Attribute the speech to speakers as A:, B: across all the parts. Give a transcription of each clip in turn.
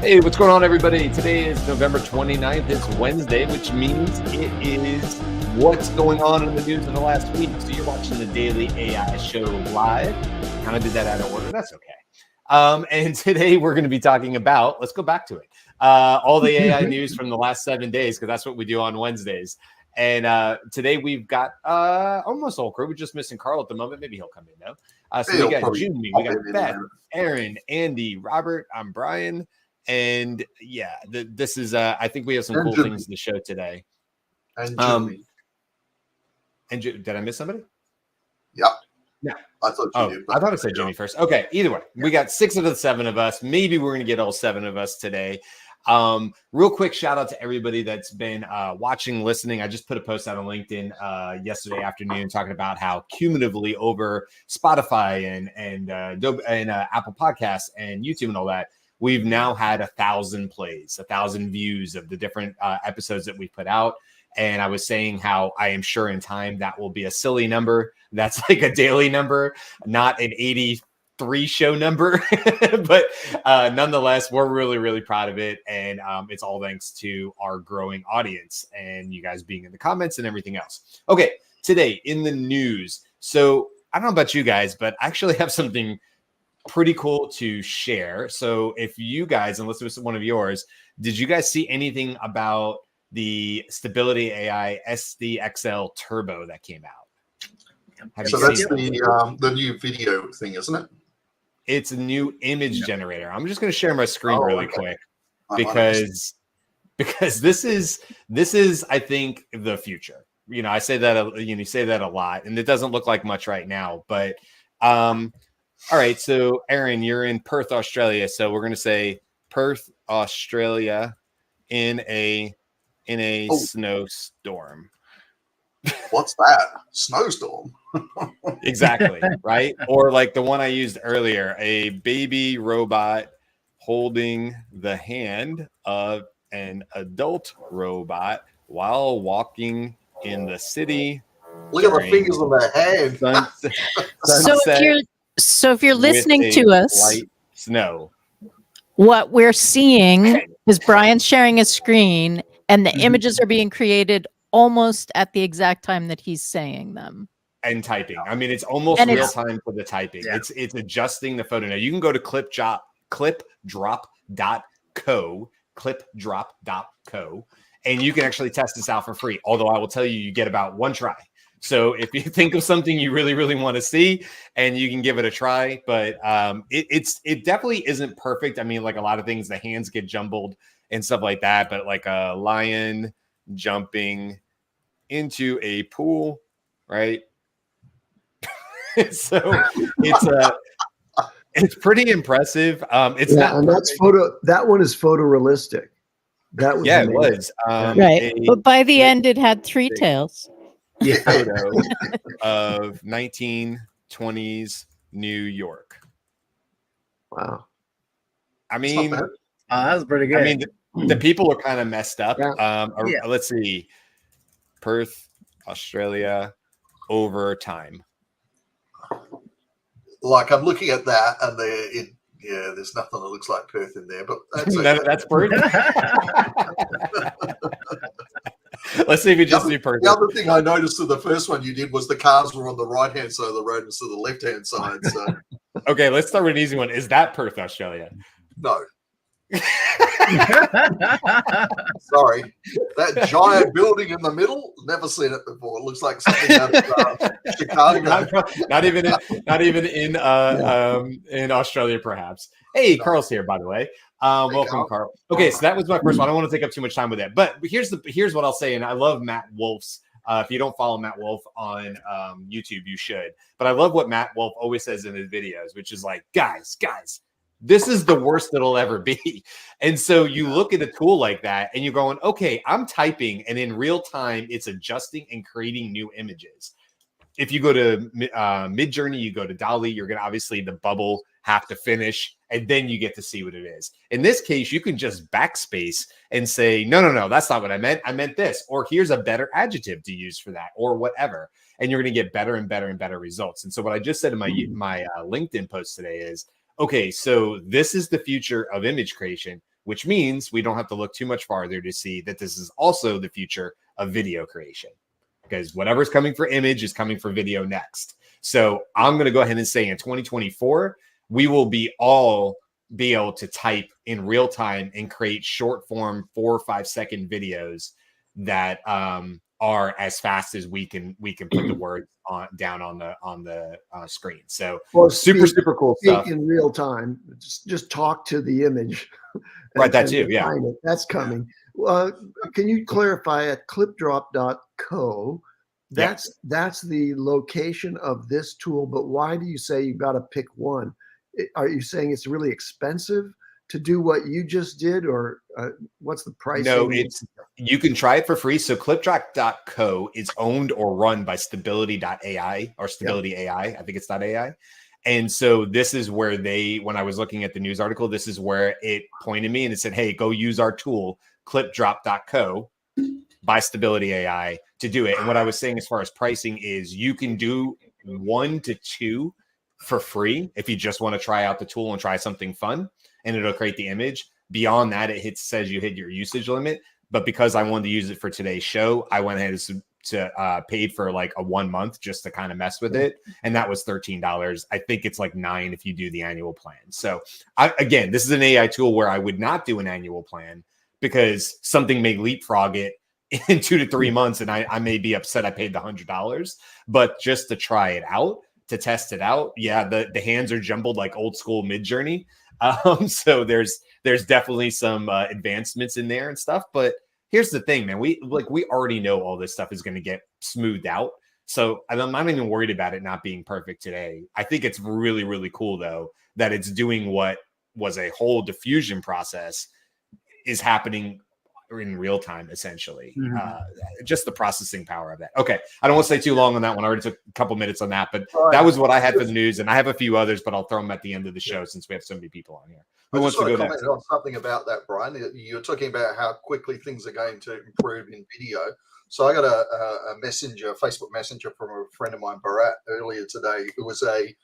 A: Hey, what's going on, everybody? Today is November 29th. It's Wednesday, which means it is what's going on in the news in the last week. So you're watching the Daily AI Show live. Kind of did that out of order. That's okay. And today we're going to be talking about, let's go back to it, all the AI news from the last 7 days, because that's what we do on Wednesdays. And today we've got almost all crew. We're just missing Carl at the moment. Maybe he'll come in now. So we got Jimmy, we got Beth, Aaron, Andy, Robert. I'm Brian. And yeah, this is I think we have some cool things to show today.
B: And Jimmy.
A: Did I miss somebody?
B: Yep.
A: No.
B: I thought you did.
A: I thought I said Jimmy first. Okay, either way, we got 6 of the 7 of us. Maybe we're gonna get all 7 of us today. Real quick shout out to everybody that's been watching, listening. I just put a post out on LinkedIn yesterday afternoon talking about how cumulatively over Spotify and Apple Podcasts and YouTube and all that, we've now had 1,000 plays, 1,000 views of the different episodes that we put out. And I was saying how I am sure in time that will be a silly number. That's like a daily number, not an 83 show number. But nonetheless, we're really, really proud of it. And it's all thanks to our growing audience and you guys being in the comments and everything else. Okay, today in the news. So I don't know about you guys, but I actually have something pretty cool to share. So if you guys, unless it was one of yours, did you guys see anything about the Stability AI SDXL Turbo that came out?
B: So that's the new video thing, isn't it?
A: It's a new image generator. I'm just going to share my screen really quick because this is I think the future. You know, I say that you say that a lot, and it doesn't look like much right now, but all right, so Aaron, you're in Perth, Australia. So we're going to say Perth, Australia in a snowstorm.
B: What's that? Snowstorm?
A: Exactly, right? Or like the one I used earlier, a baby robot holding the hand of an adult robot while walking in the city.
B: Look at the fingers on their hand.
C: So if you're listening to us,
A: light snow.
C: What we're seeing is Brian sharing a screen and the images are being created almost at the exact time that he's saying them.
A: And typing. I mean, it's almost real time for the typing. Yeah. It's adjusting the photo. Now you can go to clipdrop.co, and you can actually test this out for free. Although I will tell you, you get about 1 try. So if you think of something you really, really want to see, and you can give it a try, but it definitely isn't perfect. I mean, like a lot of things, the hands get jumbled and stuff like that. But like a lion jumping into a pool, right? So it's pretty impressive. It's not,
D: and that's photo. That one is photorealistic. That was
A: it was
C: right, but by the end, it had 3 tails.
A: Photo of 1920s New York.
D: Wow.
A: I mean,
E: that was pretty good.
A: I mean, the people are kind of messed up. Let's see. Perth, Australia, over time.
B: Like I'm looking at that, and there's nothing that looks like Perth in there, but that's okay.
A: That's Perth. Let's see if you just do Perth.
B: The other thing I noticed in the first one you did was the cars were on the right hand side of the road instead of the left hand side. So
A: okay, let's start with an easy one. Is that Perth, Australia?
B: No. Sorry, that giant building in the middle. Never seen it before. It looks like something out of Chicago.
A: Not even in Australia, perhaps. Hey, Carl's here, by the way. Welcome, Carl. Okay, so that was my first one. I don't want to take up too much time with that. But here's what I'll say, and I love Matt Wolf's. If you don't follow Matt Wolf on YouTube, you should. But I love what Matt Wolf always says in his videos, which is like, guys, this is the worst it'll ever be. And so you look at a tool like that and you're going, okay, I'm typing, and in real time, it's adjusting and creating new images. If you go to Midjourney, you go to DALL-E, you're going to obviously the bubble have to finish, and then you get to see what it is. In this case, you can just backspace and say, no, that's not what I meant. I meant this, or here's a better adjective to use for that, or whatever. And you're going to get better and better and better results. And so what I just said in my LinkedIn post today is, okay, so this is the future of image creation. which means we don't have to look too much farther to see that this is also the future of video creation, because whatever's coming for image is coming for video next. So I'm going to go ahead and say in 2024, we will be able to type in real time and create short form 4 or 5 second videos that are as fast as we can put the words down on the screen. So super cool stuff
D: in real time. Just talk to the image.
A: Right, that too. Yeah,
D: that's coming. Can you clarify at clipdrop.co? That's the location of this tool, but why do you say you got to pick one? Are you saying it's really expensive to do what you just did, or what's the price?
A: No, you can try it for free. So clipdrop.co is owned or run by Stability.ai or Stability AI. I think it's .ai. And so this is where when I was looking at the news article, this is where it pointed me and it said, hey, go use our tool, clipdrop.co by Stability AI to do it. And what I was saying as far as pricing is you can do 1 to 2 for free if you just want to try out the tool and try something fun, and it'll create the image. Beyond that, it says you hit your usage limit. But because I wanted to use it for today's show, I went ahead to paid for like a 1 month just to kind of mess with it, and that was $13. I think it's like $9 if you do the annual plan. So again, this is an AI tool where I would not do an annual plan because something may leapfrog it in 2 to 3 months, and I may be upset I paid the $100. But just to try it out, to test it out, yeah, the hands are jumbled like old school Midjourney. So there's definitely some advancements in there and stuff. But here's the thing, man, we already know all this stuff is going to get smoothed out. So I'm not even worried about it not being perfect today. I think it's really, really cool though, that it's doing what was a whole diffusion process is happening in real time, essentially. Just the processing power of that. Okay, I don't want to stay too long on that one. I already took a couple minutes on that, but that was what I had for the news, and I have a few others, but I'll throw them at the end of the show since we have so many people on here. Who wants to go next?
B: On something about that, Brian. You're talking about how quickly things are going to improve in video. So I got a Facebook messenger from a friend of mine, Barat, earlier today. It was a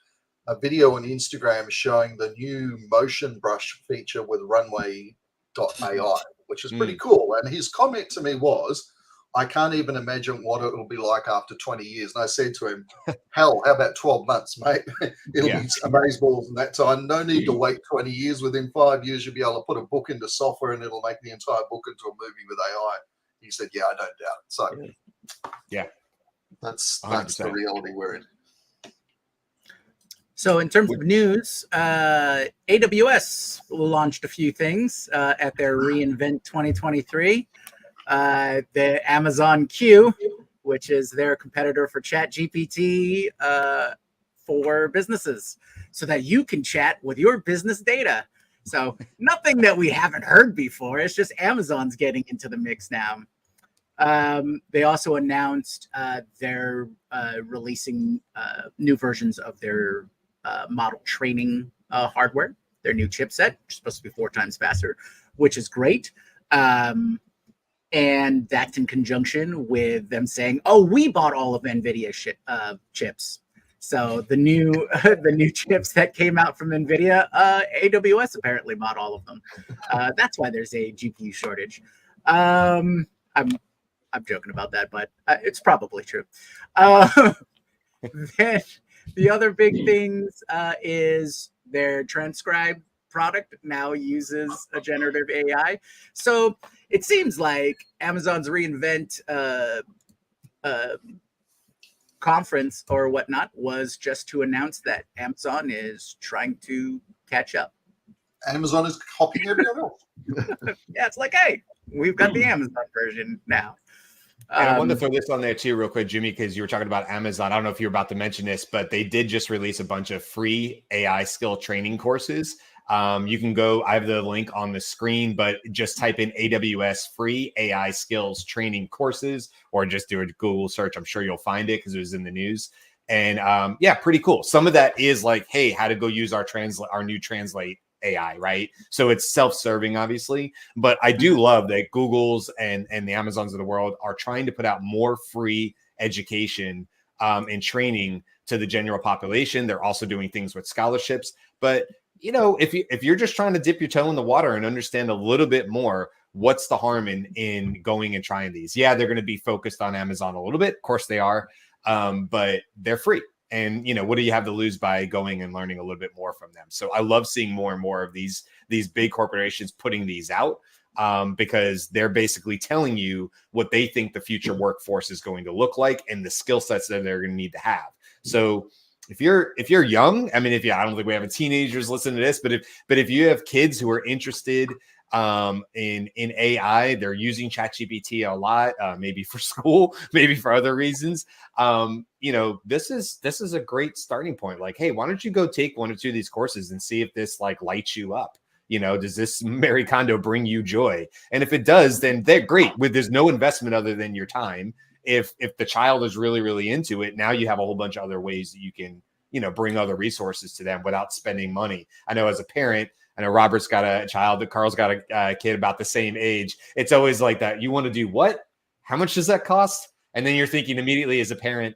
B: video on Instagram showing the new motion brush feature with Runway.ai, which is pretty cool. And his comment to me was, I can't even imagine what it will be like after 20 years. And I said to him, hell, how about 12 months, mate? It'll be amazeballs in that time. No need to wait 20 years. Within 5 years, you'll be able to put a book into software and it'll make the entire book into a movie with AI. He said, yeah, I don't doubt it. So
A: yeah,
B: that's the reality we're in.
E: So in terms of news, AWS launched a few things at their reInvent 2023. The Amazon Q, which is their competitor for ChatGPT for businesses, so that you can chat with your business data. So nothing that we haven't heard before. It's just Amazon's getting into the mix now. They also announced they're releasing new versions of their model training hardware, their new chipset, which is supposed to be 4 times faster, which is great. And that's in conjunction with them saying, "Oh, we bought all of NVIDIA chips." So the new chips that came out from NVIDIA, AWS apparently bought all of them. That's why there's a GPU shortage. I'm joking about that, but it's probably true. Then the other big things is their Transcribe product now uses a generative AI. So it seems like Amazon's reInvent conference or whatnot was just to announce that Amazon is trying to catch up.
B: Amazon is copying everyone else.
E: Yeah, it's like, hey, we've got the Amazon version now.
A: And I wanted to throw this on there too, real quick, Jimmy, because you were talking about Amazon. I don't know if you're about to mention this, but they did just release a bunch of free AI skill training courses. You can go, I have the link on the screen, but just type in AWS free AI skills training courses, or just do a Google search. I'm sure you'll find it because it was in the news. And yeah, pretty cool. Some of that is like, hey, how to go use our new Translate AI, right? So it's self-serving, obviously, but I do love that Google's and the Amazons of the world are trying to put out more free education and training to the general population. They're also doing things with scholarships, but you know, if you're just trying to dip your toe in the water and understand a little bit more, what's the harm in going and trying these? Yeah, they're going to be focused on Amazon a little bit. Of course they are, but they're free. And, you know, what do you have to lose by going and learning a little bit more from them? So I love seeing more and more of these big corporations putting these out, because they're basically telling you what they think the future workforce is going to look like and the skill sets that they're going to need to have. So if you're young, I mean, I don't think we have teenagers listening to this, but if you have kids who are interested in AI, they're using ChatGPT a lot, maybe for school, maybe for other reasons. You know, this is a great starting point. Like, hey, why don't you go take 1 or 2 of these courses and see if this like lights you up? You know, does this Marie Kondo bring you joy? And if it does, then they're great. There's no investment other than your time. If the child is really, really into it, now you have a whole bunch of other ways that you can, you know, bring other resources to them without spending money. I know as a parent, I know Robert's got a child, that Carl's got a kid about the same age. It's always like that. You want to do what? How much does that cost? And then you're thinking immediately as a parent,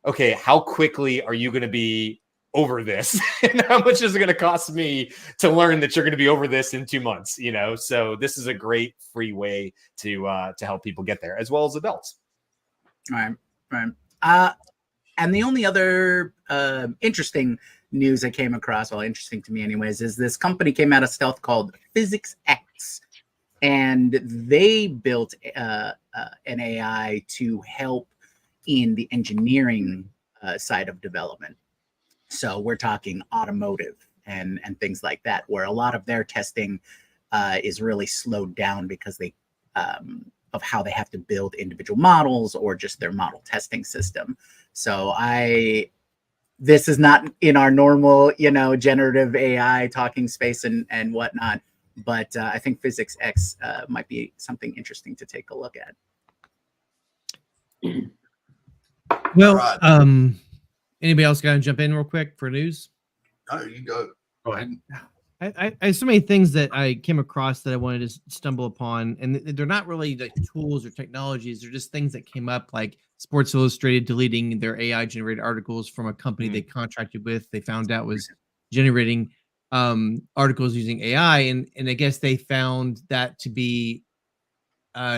A: okay, how quickly are you going to be over this? And how much is it going to cost me to learn that you're going to be over this in 2 months? You know, so this is a great free way to help people get there, as well as adults.
E: Right. And the only other interesting news I came across, well, interesting to me anyways, is this company came out of stealth called PhysicsX, and they built an AI to help in the engineering side of development. So we're talking automotive and things like that, where a lot of their testing is really slowed down because they of how they have to build individual models or just their model testing system. So this is not in our normal, you know, generative AI talking space and whatnot, but I think PhysicsX might be something interesting to take a look at.
F: Well,
B: Right.
F: anybody else got to jump in real quick for news?
B: No, you go. Go ahead.
F: I have so many things that I came across that I wanted to stumble upon, and they're not really like tools or technologies. They're just things that came up, like Sports Illustrated deleting their AI generated articles from a company they contracted with. They found out was generating articles using AI, and I guess they found that to be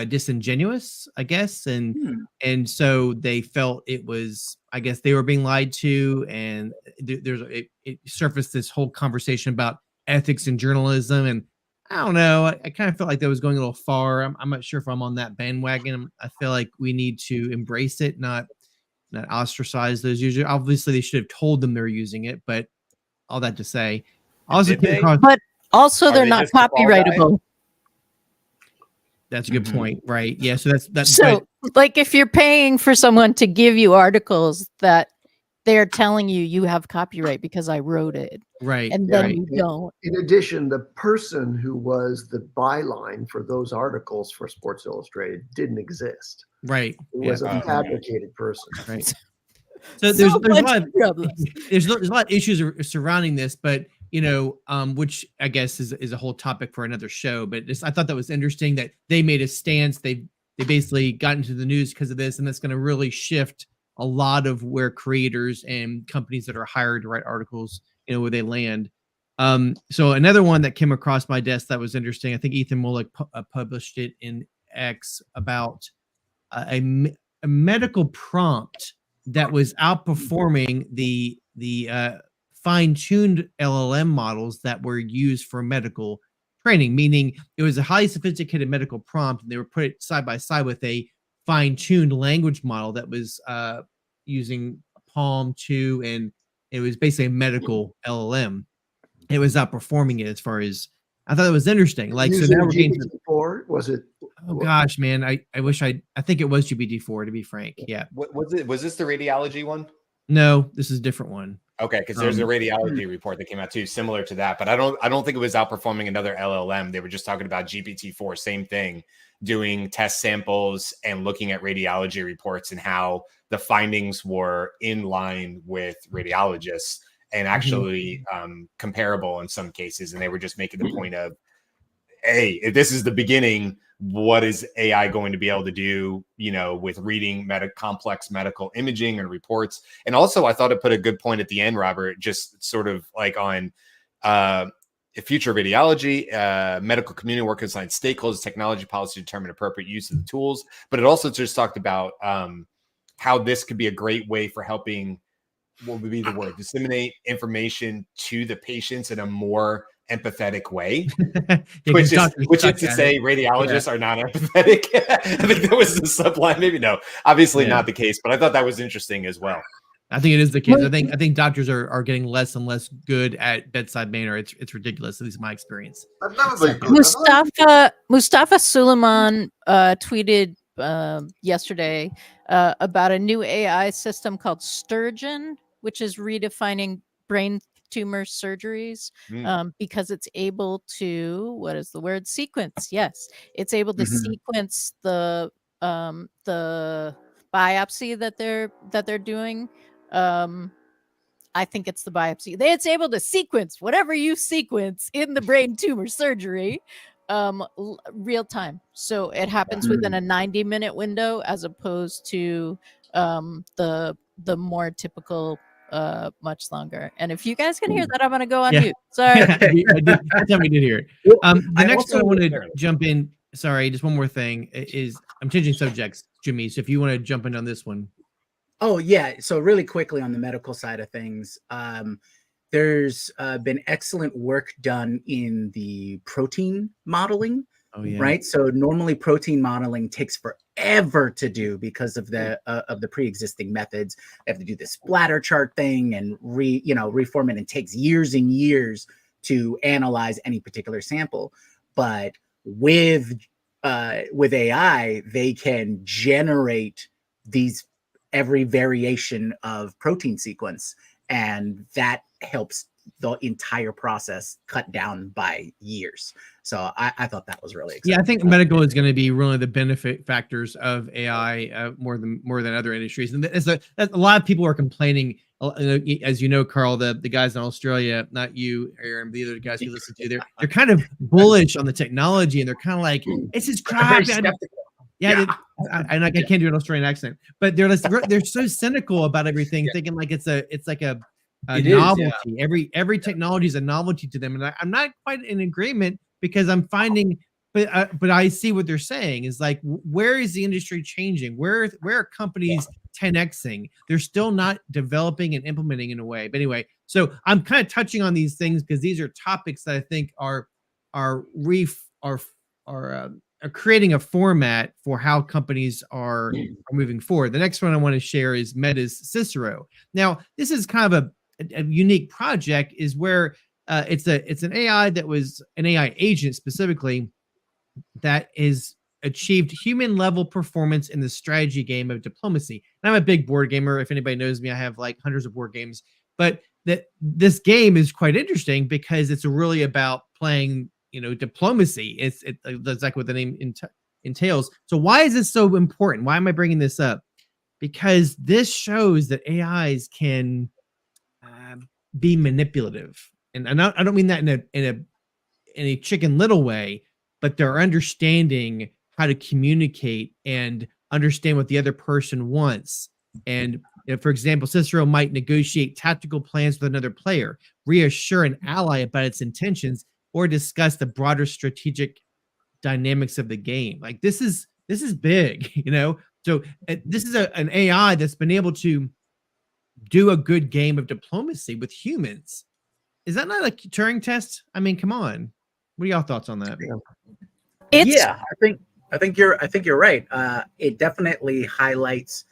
F: disingenuous, I guess, and so they felt it was, I guess they were being lied to, and it surfaced this whole conversation about ethics in journalism, and I don't know, I kind of felt like that was going a little far. I'm not sure if I'm on that bandwagon. I feel like we need to embrace it, not ostracize those users. Obviously they should have told them they're using it, but all that to say, also
A: Did they?
C: But also,
A: Are
C: they're
A: they
C: not
A: just the fall guy?
C: copyrightable.
F: that's a good point, right? Yeah, so that's
C: So, like, if you're paying for someone to give you articles that they're telling you have copyright because I wrote it,
F: right,
C: and then
F: right.
C: you don't.
D: In addition, the person who was the byline for those articles for Sports Illustrated didn't exist.
F: Right.
D: It was
A: Yeah.
D: a fabricated person.
F: Right. So there's a
C: much
F: lot of
C: problems.
F: there's a lot of issues surrounding this, but you know, which I guess is a whole topic for another show. But I thought that was interesting that they made a stance. They basically got into the news because of this, and that's going to really shift a lot of where creators and companies that are hired to write articles, you know, where they land. So another one that came across my desk that was interesting. I think Ethan Mollick published it in X about a medical prompt that was outperforming the fine-tuned LLM models that were used for medical training, meaning it was a highly sophisticated medical prompt, and they were put it side by side with a fine-tuned language model that was using Palm 2, and it was basically a medical LLM. It was outperforming it as far as, I thought it was interesting. Like, so now we're getting to,
D: GPT-4, was it?
F: oh gosh, man, I wish I think it was GPT-4, to be frank. Yeah.
A: What was it? Was this the radiology one?
F: No, this is a different one.
A: Okay, because there's a radiology report that came out too, similar to that. But I don't think it was outperforming another LLM. They were just talking about GPT-4, same thing, doing test samples and looking at radiology reports and how the findings were in line with radiologists and actually comparable in some cases. And they were just making the point of, hey, if this is the beginning, what is AI going to be able to do, you know, with reading complex medical imaging and reports? And also, I thought it put a good point at the end, Robert, just sort of like on future of radiology, medical community work with science stakeholders, technology policy to determine appropriate use of the tools. But it also just talked about how this could be a great way for helping, what would be the word, disseminate information to the patients in a more empathetic way.
F: Yeah, 'cause doctors
A: Which
F: suck
A: is to
F: at
A: say
F: it.
A: radiologists are not empathetic. I think that was the subline. Maybe no, obviously
F: Yeah.
A: not the case, but I thought that was interesting as well.
F: I think it is the case. I think doctors are getting less and less good at bedside manner. It's ridiculous. At least my experience.
B: They've never been good. have they?
C: Mustafa Suleiman tweeted yesterday about a new AI system called Sturgeon, which is redefining brain tumor surgeries because it's able to, what is the word, sequence. Yes, it's able to sequence the biopsy that they're doing. I think it's the biopsy. It's able to sequence whatever you sequence in the brain tumor surgery real time. So it happens within a 90-minute window as opposed to the more typical much longer. And if you guys can hear that, I'm gonna go on mute. Sorry.
F: That's how we did hear it. The
E: I
F: next
E: also-
F: one I want to jump in. Sorry, just one more thing is I'm changing subjects, Jimmy. So if you want to jump in on this one.
E: Oh yeah. So really quickly on the medical side of things, there's been excellent work done in the protein modeling.
F: Oh yeah.
E: Right. So normally protein modeling takes forever to do because of the pre-existing methods. They have to do this splatter chart thing and reform it, and takes years and years to analyze any particular sample. But with AI, they can generate every variation of protein sequence, and that helps the entire process cut down by years. So I thought that was really exciting.
F: Yeah, I think medical is going to be really the benefit factors of AI more than other industries. And a lot of people are complaining, as you know, Carl, the guys in Australia, not you, Aaron, but the other guys you listen to, they're kind of bullish on the technology, and they're kind of like, it's just crap. Yeah. I can't do an Australian accent, but they're so cynical about everything, thinking like it's like a novelty. Every technology is a novelty to them, and I'm not quite in agreement, because I'm finding, but I see what they're saying is like, where is the industry changing? Where are companies 10xing? They're still not developing and implementing in a way. But anyway, so I'm kind of touching on these things because these are topics that I think are creating a format for how companies are moving forward. The next one I want to share is Meta's Cicero. Now, this is kind of a unique project, is where it's an AI that was an AI agent specifically that is achieved human level performance in the strategy game of diplomacy. And I'm a big board gamer. If anybody knows me, I have like hundreds of board games, but this game is quite interesting because it's really about playing, diplomacy. It's exactly what the name entails. So why is this so important? Why am I bringing this up? Because this shows that AIs can be manipulative, and I don't mean that in a Chicken Little way, but they're understanding how to communicate and understand what the other person wants. And for example, Cicero might negotiate tactical plans with another player, reassure an ally about its intentions, or discuss the broader strategic dynamics of the game. Like this is big, So this is an AI that's been able to do a good game of diplomacy with humans. Is that not a Turing test? I mean, come on. What are y'all thoughts on that?
E: I think you're right. It definitely highlights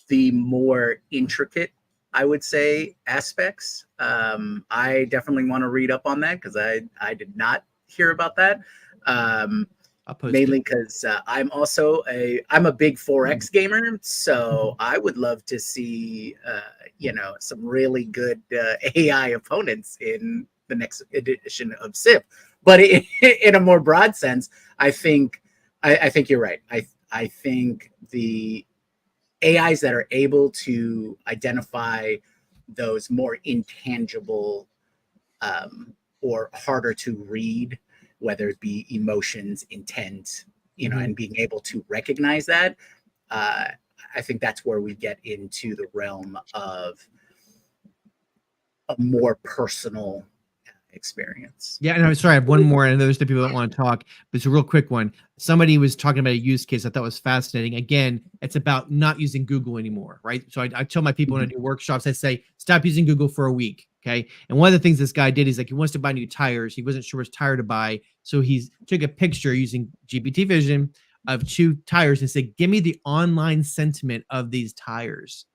E: the more intricate, I would say, aspects. I definitely want to read up on that because I did not hear about that. Mainly because I'm a big 4X gamer, so I would love to see some really good AI opponents in the next edition of Civ. But in a more broad sense, I think you're right. I think the AIs that are able to identify those more intangible or harder to read, whether it be emotions, intent, and being able to recognize that, I think that's where we get into the realm of a more personal, experience.
F: Yeah, and I'm sorry, I have one more. I know there's the people that want to talk, but it's a real quick one. Somebody was talking about a use case I thought was fascinating. Again, it's about not using Google anymore, right? So I tell my people when I do workshops, I say, stop using Google for a week, okay? And one of the things this guy did is like he wants to buy new tires. He wasn't sure which tire to buy, so he took a picture using GPT Vision of 2 tires and said, give me the online sentiment of these tires.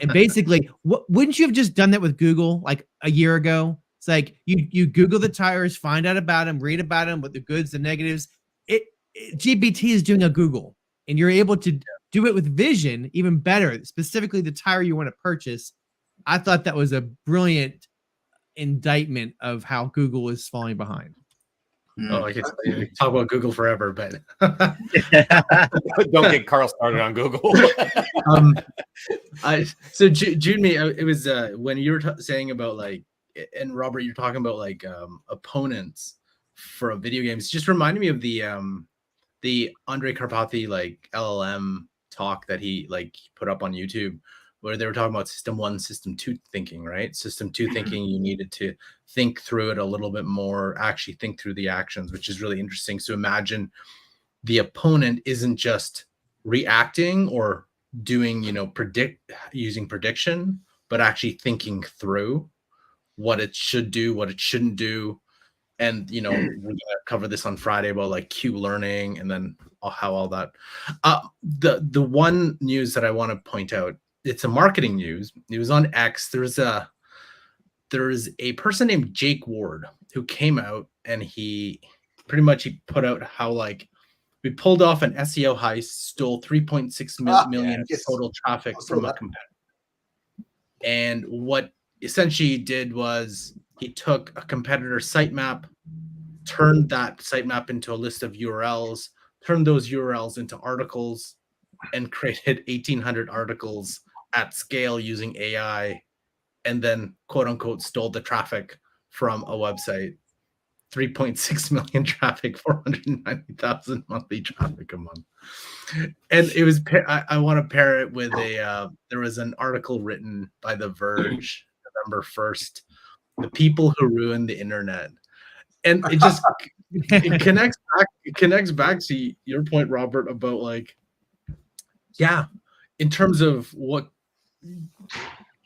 F: And basically, wouldn't you have just done that with Google like a year ago? It's like you Google the tires, find out about them, read about them, what the goods, the negatives. GPT is doing a Google, and you're able to do it with Vision even better, specifically the tire you want to purchase. I thought that was a brilliant indictment of how Google is falling behind.
G: Oh, I can talk about Google forever, but
A: Don't get Carl started on Google.
G: So Jude, it was when you were saying about like, and Robert, you're talking about like opponents for video games. Just reminded me of the Andrej Karpathy like LLM talk that he like put up on YouTube, where they were talking about system 1, system 2 thinking, right? System 2 thinking, you needed to think through it a little bit more, actually think through the actions, which is really interesting. So imagine the opponent isn't just reacting or doing, using prediction, but actually thinking through what it should do, what it shouldn't do. And, we're going to cover this on Friday about like Q learning and then how all that. The one news that I want to point out, it's a marketing news. It was on X. There is a person named Jake Ward who came out and he put out how like we pulled off an SEO heist, stole 3.6 million total traffic from a competitor. And what essentially he did was he took a competitor's sitemap, turned that sitemap into a list of URLs, turned those URLs into articles, and created 1,800 articles at scale using AI, and then quote unquote stole the traffic from a website. 3.6 million traffic, 490,000 monthly traffic a month. And it was, I want to pair it with there was an article written by The Verge, November 1st, The People Who Ruined the Internet. And it just, it connects back to your point, Robert, about like, yeah, in terms of what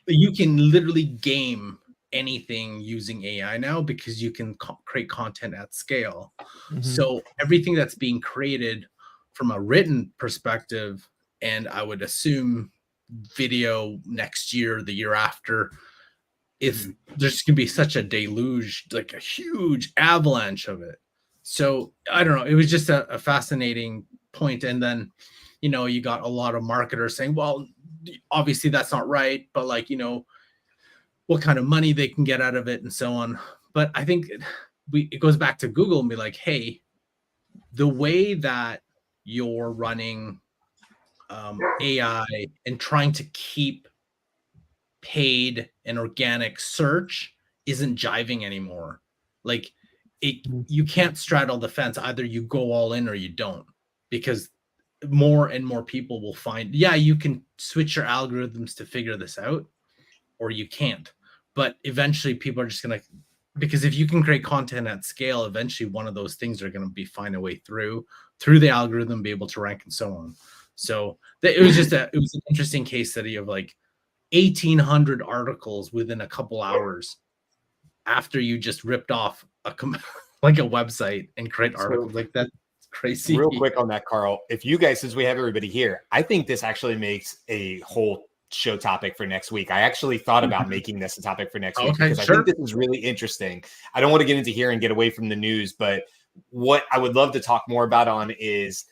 G: you can literally game anything using AI now because you can create content at scale. Mm-hmm. So everything that's being created from a written perspective, and I would assume video next year, the year after, there's going to be such a deluge, like a huge avalanche of it. So I don't know. It was just a fascinating point. And then, you got a lot of marketers saying, well, obviously that's not right, but like, what kind of money they can get out of it and so on. But I think it goes back to Google and be like, hey, the way that you're running AI and trying to keep paid and organic search isn't jiving anymore. Like you can't straddle the fence. Either you go all in or you don't, because more and more people will find, you can switch your algorithms to figure this out, or you can't. But eventually people are just going to, because if you can create content at scale, eventually one of those things are going to find a way through the algorithm, be able to rank and so on. So it was an interesting case study of like 1,800 articles within a couple hours after you just ripped off like a website and create articles like that. Crazy.
A: Real quick on that, Carl, if you guys, since we have everybody here, I think this actually makes a whole show topic for next week. I actually thought about making this a topic for next week because I think this is really interesting. I don't want to get into here and get away from the news, but what I would love to talk more about on is,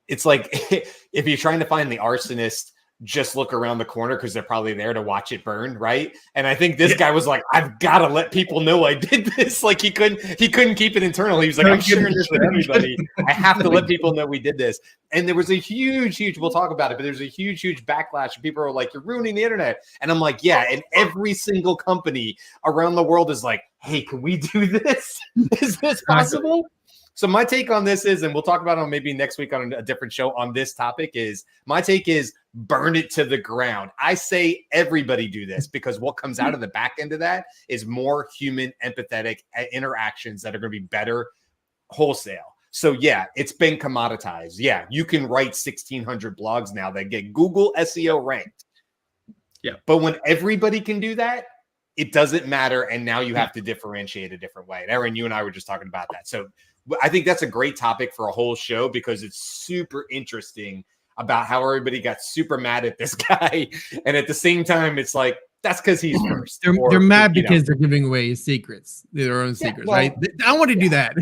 A: it's like if you're trying to find the arsonist, just look around the corner because they're probably there to watch it burn, right? And I think this guy was like, I've got to let people know I did this. Like he couldn't keep it internal. He was like, I'm sharing this with everybody. I have to let people know we did this. And there was a huge, we'll talk about it, but there's a huge backlash. People are like, you're ruining the internet. And I'm like, yeah. And every single company around the world is like, hey, can we do this? Is this possible? So my take on this is, and we'll talk about it maybe next week on a different show on this topic, is my take is burn it to the ground. I say everybody do this because what comes out of the back end of that is more human, empathetic interactions that are going to be better wholesale. So yeah, it's been commoditized. Yeah, you can write 1,600 blogs now that get Google SEO ranked.
G: Yeah.
A: But when everybody can do that, it doesn't matter. And now you have to differentiate a different way. And Aaron, you and I were just talking about that. So I think that's a great topic for a whole show because it's super interesting about how everybody got super mad at this guy. And at the same time, it's like, that's because he's first.
F: They're mad because they're giving away secrets, their own secrets, right? I want to do that.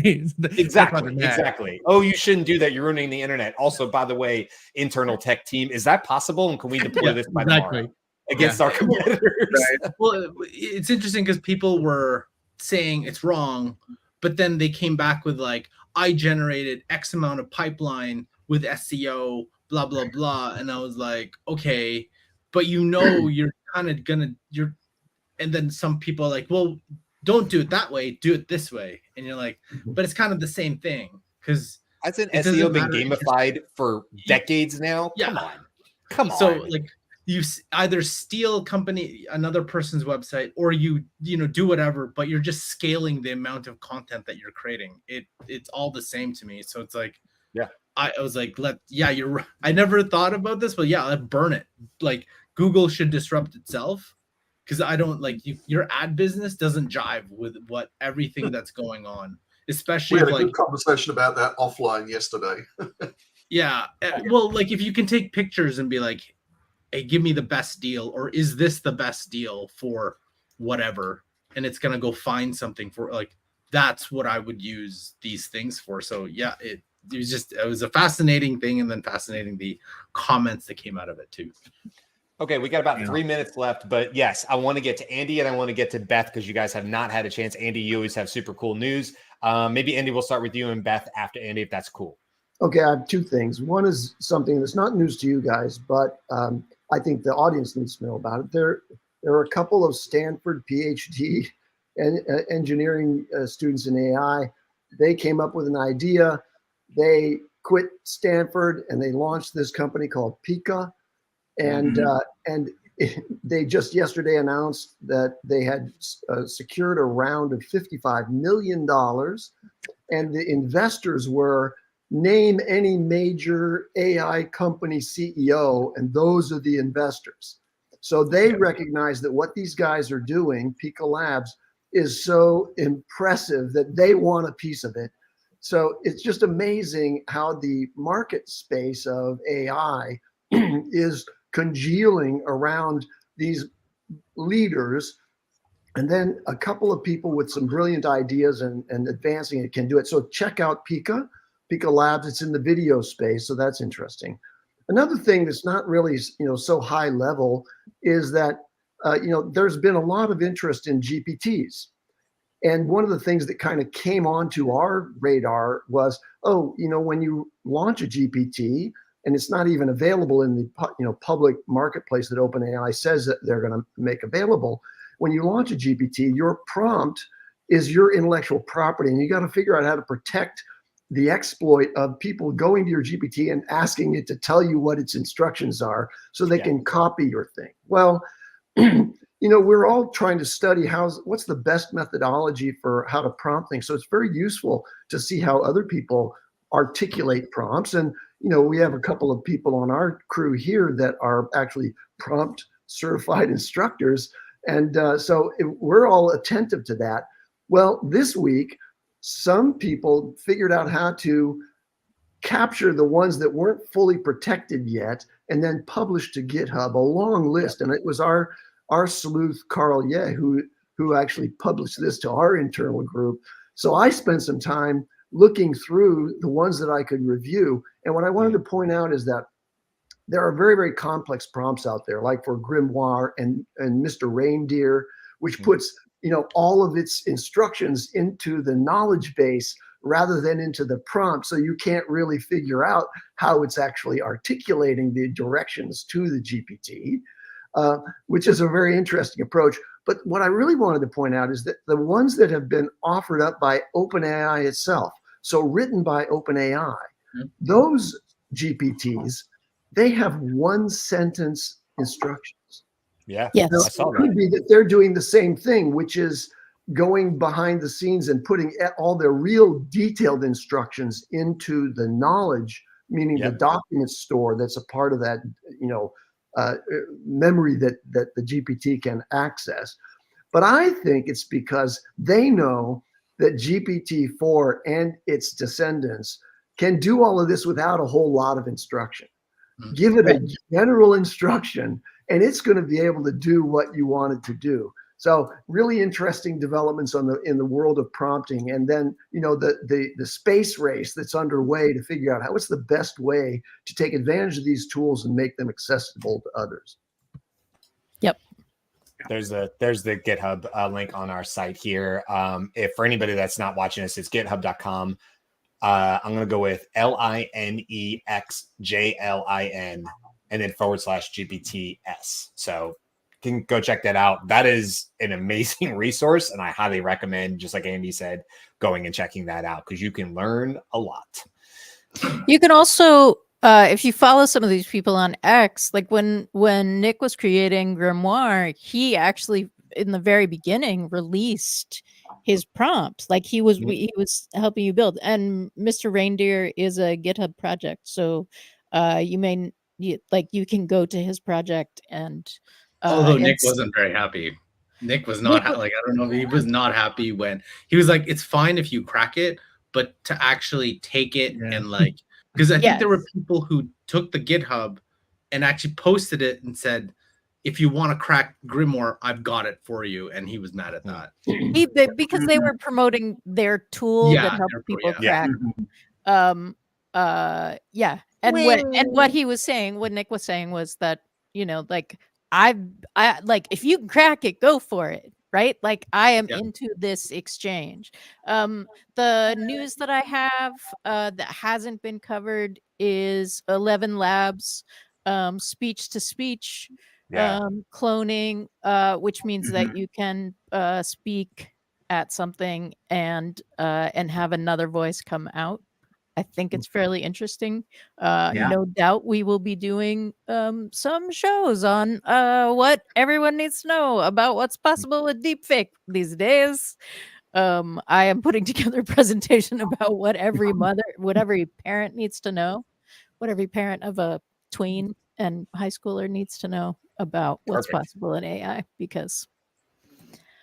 A: Exactly. Oh, you shouldn't do that. You're ruining the internet. Also, by the way, internal tech team, is that possible? And can we deploy this by tomorrow against our competitors?
G: Right. Well, it's interesting because people were saying it's wrong, but then they came back with like, I generated X amount of pipeline with SEO, blah, blah, blah. And I was like, okay, but you're kind of and then some people are like, well, don't do it that way, do it this way. And you're like, but it's kind of the same thing because
A: hasn't SEO been gamified for decades now?
G: Yeah.
A: Come on.
G: So like you either steal another person's website or you do whatever, but you're just scaling the amount of content that you're creating. It's all the same to me. So it's like,
A: yeah,
G: I was like, you're right. I never thought about this, but yeah, let's burn it. Like Google should disrupt itself because I don't like your ad business doesn't jive with what everything that's going on, especially
B: we had a good conversation about that offline yesterday.
G: Yeah. Well, like if you can take pictures and be like, hey, give me the best deal, or is this the best deal for whatever? And it's going to go find something for like, that's what I would use these things for. So yeah, it was a fascinating thing. And then fascinating the comments that came out of it too.
A: Okay, we got about 3 minutes left, but yes, I want to get to Andy and I want to get to Beth because you guys have not had a chance. Andy, you always have super cool news. Maybe Andy, we'll start with you and Beth after Andy, if that's cool.
D: Okay, I have two things. One is something that's not news to you guys, but I think the audience needs to know about it. There are a couple of Stanford PhD and engineering students in AI. They came up with an idea. They quit Stanford and they launched this company called Pika. And they just yesterday announced that they had secured a round of $55 million. And the investors were name any major AI company CEO, and those are the investors. So they recognize that what these guys are doing, Pika Labs, is so impressive that they want a piece of it. So it's just amazing how the market space of AI is congealing around these leaders, and then a couple of people with some brilliant ideas and advancing it can do it. So check out Pika Labs. It's in the video space, so that's interesting. Another thing that's not really so high level is that there's been a lot of interest in GPTs. And one of the things that kind of came onto our radar was, when you launch a GPT, and it's not even available in the public marketplace that OpenAI says that they're going to make available. When you launch a GPT, your prompt is your intellectual property, and you got to figure out how to protect the exploit of people going to your GPT and asking it to tell you what its instructions are so they can copy your thing. Well, we're all trying to study what's the best methodology for how to prompt things. So it's very useful to see how other people articulate prompts. And we have a couple of people on our crew here that are actually prompt certified instructors. And so we're all attentive to that. Well, this week, some people figured out how to capture the ones that weren't fully protected yet and then publish to GitHub a long list. And it was our sleuth, Carl Ye, who actually published this to our internal group. So I spent some time looking through the ones that I could review. And what I wanted to point out is that there are very, very complex prompts out there, like for Grimoire and Mr. Reindeer, which puts all of its instructions into the knowledge base rather than into the prompt. So you can't really figure out how it's actually articulating the directions to the GPT, which is a very interesting approach. But what I really wanted to point out is that the ones that have been offered up by OpenAI itself, So written by OpenAI,
G: Mhm.
D: those GPTs, they have one sentence instructions.
A: Yeah,
C: Yes.
A: I
D: Now,
A: saw
D: it could
A: that.
D: be that they're doing the same thing, which is going behind the scenes and putting all their real detailed instructions into the knowledge, meaning the
A: Yep.
D: document store that's a part of that, memory that the GPT can access. But I think it's because they know that GPT-4 and its descendants can do all of this without a whole lot of instruction.
G: Mhm.
D: Give it
C: Right.
D: a general instruction, and it's going to be able to do what you want it to do. So really interesting developments in the world of prompting, and then the space race that's underway to figure out what's the best way to take advantage of these tools and make them accessible to others.
A: There's the GitHub link on our site here. If for anybody that's not watching this, it's github.com. I'm going to go with LINEXJLIN and then /GPTS. So you can go check that out. That is an amazing resource, and I highly recommend, just like Andy said, going and checking that out because you can learn a lot.
C: You can also, if you follow some of these people on X, like when Nick was creating Grimoire, he actually in the very beginning released his prompt. Like he was helping you build. And Mr. Reindeer is a GitHub project, so you can go to his project and.
G: Although Nick
C: it's-
G: wasn't very happy. Nick was not like, I don't know, he was not happy when he was like, it's fine if you crack it, but to actually take it and like, because I think there were people who took the GitHub and actually posted it and said, if you want to crack Grimoire, I've got it for you. And he was mad at that.
C: because they were promoting their tool that helps people crack. And what he was saying, what Nick was saying was that, like I like if you can crack it, go for it. Right. Like I am into this exchange. The news that I have that hasn't been covered is 11 Labs, speech to speech, cloning, which means that you can speak at something and have another voice come out. I think it's fairly interesting. No doubt we will be doing some shows on what everyone needs to know about what's possible with deepfake these days. I am putting together a presentation about what every parent needs to know, what every parent of a tween and high schooler needs to know about what's possible in AI, because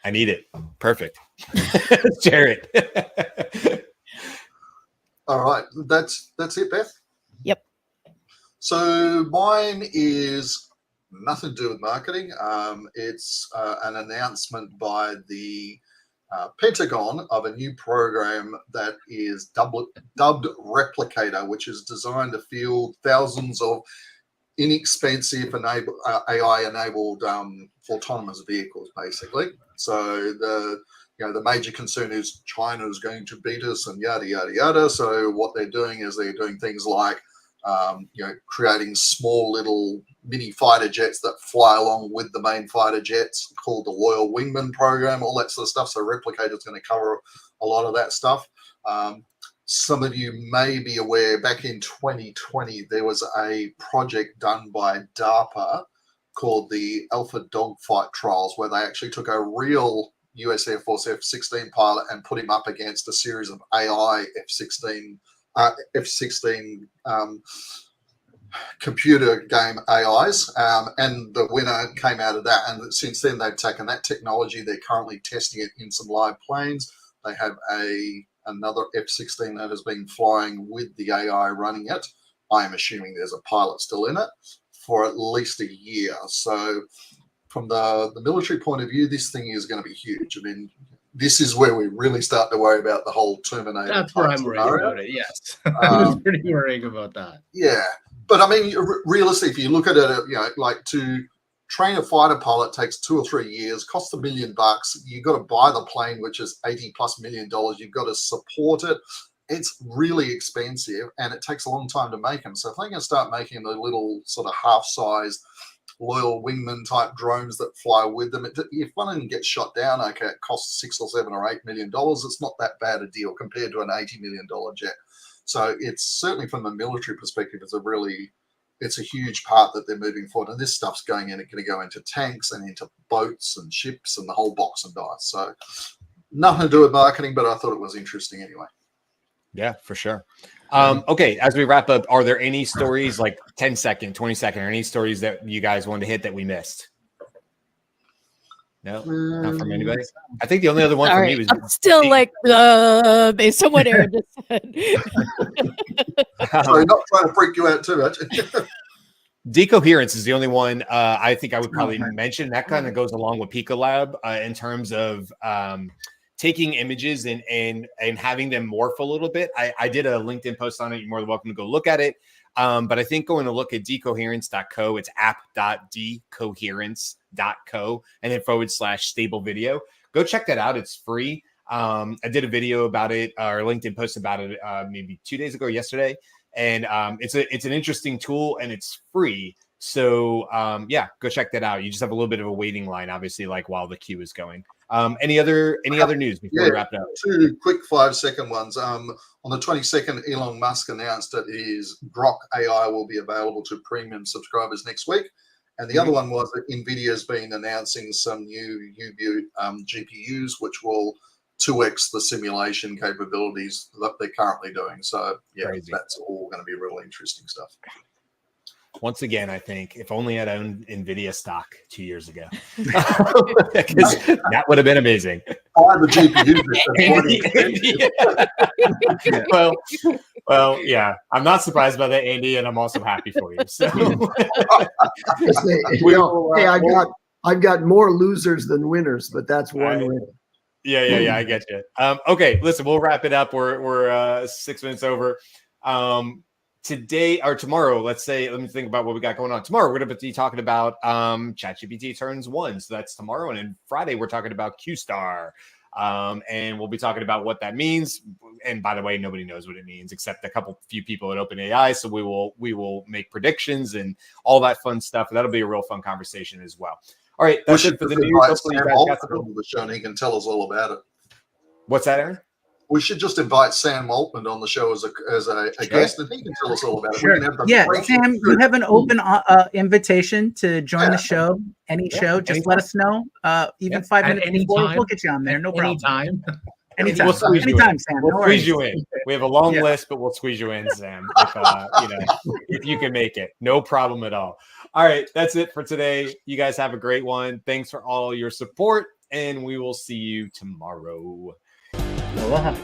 A: I need it. Perfect. Jared.
B: All right, that's it, Beth.
C: Yep.
B: So mine is nothing to do with marketing. It's an announcement by the Pentagon of a new program that is dubbed Replicator, which is designed to field thousands of inexpensive AI-enabled autonomous vehicles, basically. So the major concern is China is going to beat us and yada, yada, yada. So what they're doing is they're doing things like, creating small little mini fighter jets that fly along with the main fighter jets, called the Loyal Wingman program, all that sort of stuff. So Replicator is going to cover a lot of that stuff. Some of you may be aware, back in 2020, there was a project done by DARPA called the Alpha Dogfight Trials, where they actually took a real US Air Force F-16 pilot and put him up against a series of AI F-16 computer game AIs, and the winner came out of that. And since then, they've taken that technology. They're currently testing it in some live planes. They have another F-16 that has been flying with the AI running it. I am assuming there's a pilot still in it for at least a year. So from the military point of view, this thing is going to be huge. I mean, this is where we really start to worry about the whole Terminator.
G: That's where I'm worried about it, yes. I'm pretty worrying about that.
B: Yeah. But I mean, realistically, if you look at it, like to train a fighter pilot takes 2 or 3 years, costs $1 million. You've got to buy the plane, which is $80+ million. You've got to support it. It's really expensive, and it takes a long time to make them. So if they're going to start making the little sort of half-sized loyal wingman type drones that fly with them. If one of them gets shot down, okay, it costs $6 or $7 or $8 million. It's not that bad a deal compared to an $80 million jet. So it's certainly from a military perspective, it's a huge part that they're moving forward. And this stuff's going to go into tanks and into boats and ships and the whole box and dice. So nothing to do with marketing, but I thought it was interesting anyway.
A: Yeah, for sure. Okay, as we wrap up, are there any stories like 10 second, 20 second, or any stories that you guys wanted to hit that we missed? No, not from anybody. I think the only other one for me was
C: I'm still like based on what Aaron just said.
B: Sorry, not trying to freak you out too much.
A: Decoherence is the only one I think I would probably mention. That kind of goes along with Picolab in terms of taking images and having them morph a little bit. I did a LinkedIn post on it. You're more than welcome to go look at it. But I think going to look at decoherence.co, it's app.decoherence.co and then /stable video. Go check that out. It's free. I did a video about it or LinkedIn post about it maybe 2 days ago, yesterday. And it's an interesting tool and it's free. So yeah, go check that out. You just have a little bit of a waiting line, obviously, like while the queue is going. Any other news before we wrap it up?
B: 2 quick 5-second ones. On the 22nd, Elon Musk announced that his Grok AI will be available to premium subscribers next week. And the other one was that NVIDIA's been announcing some new U-Butte GPUs, which will 2x the simulation capabilities that they're currently doing. So yeah,
A: Crazy.
B: That's all going to be really interesting stuff.
A: Once again, I think if only I'd owned NVIDIA stock 2 years ago, because that would have been amazing.
B: Buy the GPUs.
A: Well, yeah, I'm not surprised by that, Andy, and I'm also happy for you. So
D: Hey, I've got more losers than winners, but that's one win.
A: Yeah, I get you. Okay, listen, we'll wrap it up. We're 6 minutes over. Today or tomorrow, let me think about what we got going on. Tomorrow, we're going to be talking about ChatGPT turns 1. So that's tomorrow. And then Friday, we're talking about Q-Star. And we'll be talking about what that means. And by the way, nobody knows what it means except a few people at OpenAI. So we will make predictions and all that fun stuff. That'll be a real fun conversation as well. All right, that's it for the news. Hopefully you guys got
B: the show and he can tell us all about it.
A: What's that, Aaron?
B: We should just invite Sam Altman on the show as a guest, and he can tell us all about it.
E: Sure. Yeah, Sam, you have an open invitation to join the show. Any show, just let us know. Even 5 minutes before, we'll get you on there. No problem. Anytime, Sam.
A: We'll squeeze you in. We have a long list, but we'll squeeze you in, Sam. If you can make it, no problem at all. All right, that's it for today. You guys have a great one. Thanks for all your support, and we will see you tomorrow.
E: Aloha.